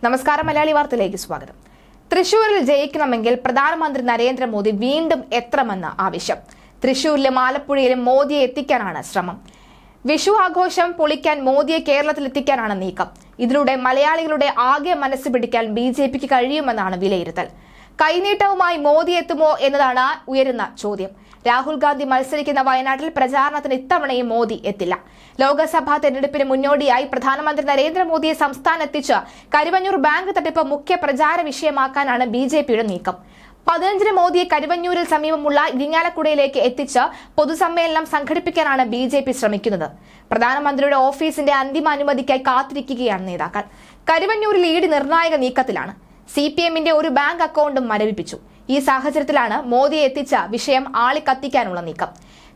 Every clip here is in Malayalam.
നമസ്കാരം, മലയാളി വാർത്തയിലേക്ക് സ്വാഗതം. തൃശൂരിൽ ജയിക്കണമെങ്കിൽ പ്രധാനമന്ത്രി നരേന്ദ്രമോദി വീണ്ടും എത്തണമെന്ന് ആവശ്യം. തൃശൂരിലും ആലപ്പുഴയിലും മോദിയെ എത്തിക്കാനാണ് ശ്രമം. വിഷു ആഘോഷം പൊളിക്കാൻ മോദിയെ കേരളത്തിലെത്തിക്കാനാണ് നീക്കം. ഇതിലൂടെ മലയാളികളുടെ ആകെ മനസ്സ് പിടിക്കാൻ BJPക്ക് കഴിയുമെന്നാണ് വിലയിരുത്തൽ. കൈനീട്ടവുമായി മോദി എത്തുമോ എന്നതാണ് ഉയരുന്ന ചോദ്യം. രാഹുൽ ഗാന്ധി മത്സരിക്കുന്ന വയനാട്ടിൽ പ്രചാരണത്തിന് ഇത്തവണയും മോദി എത്തില്ല. ലോക്സഭാ തെരഞ്ഞെടുപ്പിന് മുന്നോടിയായി പ്രധാനമന്ത്രി നരേന്ദ്രമോദിയെ സംസ്ഥാനത്തെത്തിച്ച് കരുവന്നൂർ ബാങ്ക് തട്ടിപ്പ് മുഖ്യ പ്രചാര വിഷയമാക്കാനാണ് BJPയുടെ നീക്കം. 15-ന് മോദിയെ കരുവന്നൂരിൽ സമീപമുള്ള ഇരിങ്ങാലക്കുടയിലേക്ക് എത്തിച്ച് പൊതുസമ്മേളനം സംഘടിപ്പിക്കാനാണ് BJP ശ്രമിക്കുന്നത്. പ്രധാനമന്ത്രിയുടെ ഓഫീസിന്റെ അന്തിമ അനുമതിക്കായി കാത്തിരിക്കുകയാണ് നേതാക്കൾ. കരുവന്നൂരിൽ ED നിർണായക നീക്കത്തിലാണ്. CPMന്റെ ഒരു ബാങ്ക് അക്കൗണ്ടും മരവിപ്പിച്ചു. ഈ സാഹചര്യത്തിലാണ് മോദിയെ എത്തിച്ച വിഷയം ആളിക്കത്തിക്കാനുള്ള നീക്കം.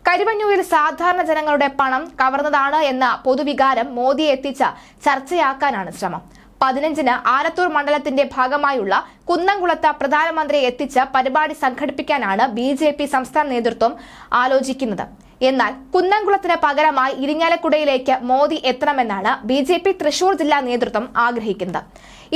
കരുവന്നൂരിൽ സാധാരണ ജനങ്ങളുടെ പണം കവർന്നതാണ് എന്ന പൊതുവികാരം മോദിയെ എത്തിച്ച ചർച്ചയാക്കാനാണ് ശ്രമം. 15-ന് ആലത്തൂർ മണ്ഡലത്തിന്റെ ഭാഗമായുള്ള കുന്നംകുളത്ത് പ്രധാനമന്ത്രിയെ എത്തിച്ച് പരിപാടി സംഘടിപ്പിക്കാനാണ് BJP സംസ്ഥാന നേതൃത്വം ആലോചിക്കുന്നത്. എന്നാൽ കുന്നംകുളത്തിന് പകരമായി ഇരിങ്ങാലക്കുടയിലേക്ക് മോദി എത്തണമെന്നാണ് BJP തൃശൂർ ജില്ലാ നേതൃത്വം ആഗ്രഹിക്കുന്നത്.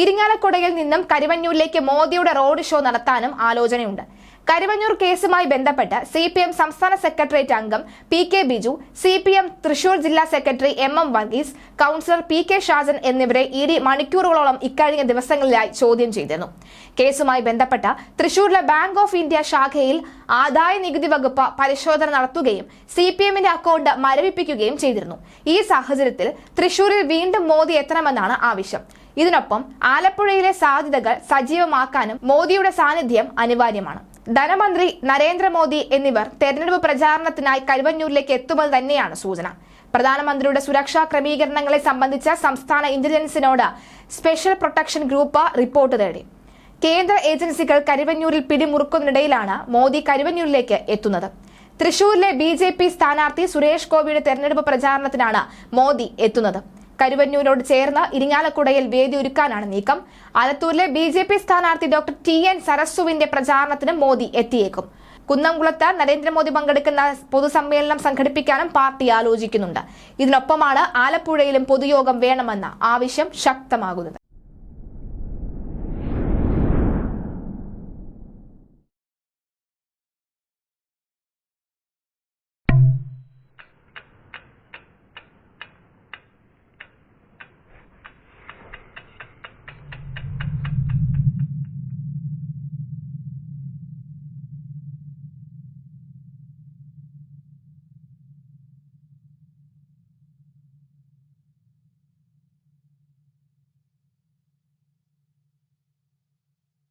ഇരിങ്ങാലക്കുടയിൽ നിന്നും കരുവന്നൂരിലേക്ക് മോദിയുടെ റോഡ് ഷോ നടത്താനും ആലോചനയുണ്ട്. കരുവന്നൂർ കേസുമായി ബന്ധപ്പെട്ട് CPM സംസ്ഥാന സെക്രട്ടേറിയറ്റ് അംഗം PK ബിജു, CPM തൃശൂർ ജില്ലാ secretary MM Varghese, councillor PK Shajan എന്നിവരെ ED മണിക്കൂറുകളോളം ഇക്കഴിഞ്ഞ ദിവസങ്ങളിലായി ചോദ്യം ചെയ്തിരുന്നു. കേസുമായി ബന്ധപ്പെട്ട തൃശൂരിലെ ബാങ്ക് ഓഫ് ഇന്ത്യ ശാഖയിൽ ആദായ നികുതി വകുപ്പ് പരിശോധന നടത്തുകയും CPMന്റെ അക്കൗണ്ട് മരവിപ്പിക്കുകയും ചെയ്തിരുന്നു. ഈ സാഹചര്യത്തിൽ തൃശൂരിൽ വീണ്ടും മോദി എത്തണമെന്നാണ് ആവശ്യം. ഇതിനൊപ്പം ആലപ്പുഴയിലെ സാധ്യതകൾ സജീവമാക്കാനും മോദിയുടെ സാന്നിധ്യം അനിവാര്യമാണ്. ധനമന്ത്രി നരേന്ദ്രമോദി എന്നിവർ തെരഞ്ഞെടുപ്പ് പ്രചാരണത്തിനായി കരുവന്നൂരിലേക്ക് എത്തുമെന്ന് തന്നെയാണ് സൂചന. പ്രധാനമന്ത്രിയുടെ സുരക്ഷാ ക്രമീകരണങ്ങളെ സംബന്ധിച്ച സംസ്ഥാന ഇന്റലിജൻസിനോട് സ്പെഷ്യൽ പ്രൊട്ടക്ഷൻ ഗ്രൂപ്പ് റിപ്പോർട്ട് തേടി. കേന്ദ്ര ഏജൻസികൾ കരുവന്നൂരിൽ പിടിമുറുക്കുന്നതിനിടയിലാണ് മോദി കരുവന്നൂരിലേക്ക് എത്തുന്നത്. തൃശൂരിലെ BJP സ്ഥാനാർത്ഥി സുരേഷ് ഗോപിയുടെ തെരഞ്ഞെടുപ്പ് പ്രചാരണത്തിനാണ് മോദി എത്തുന്നത്. കരുവന്നൂരോട് ചേർന്ന് ഇരിങ്ങാലക്കുടയിൽ വേദി ഒരുക്കാനാണ് നീക്കം. ആലത്തൂരിലെ BJP സ്ഥാനാർത്ഥി ഡോക്ടർ TN സരസുവിന്റെ പ്രചാരണത്തിന് മോദി എത്തിയേക്കും. കുന്നംകുളത്ത് നരേന്ദ്രമോദി പങ്കെടുക്കുന്ന പൊതുസമ്മേളനം സംഘടിപ്പിക്കാനും പാർട്ടി ആലോചിക്കുന്നുണ്ട്. ഇതിനൊപ്പമാണ് ആലപ്പുഴയിലും പൊതുയോഗം വേണമെന്ന ആവശ്യം ശക്തമാകുന്നത്.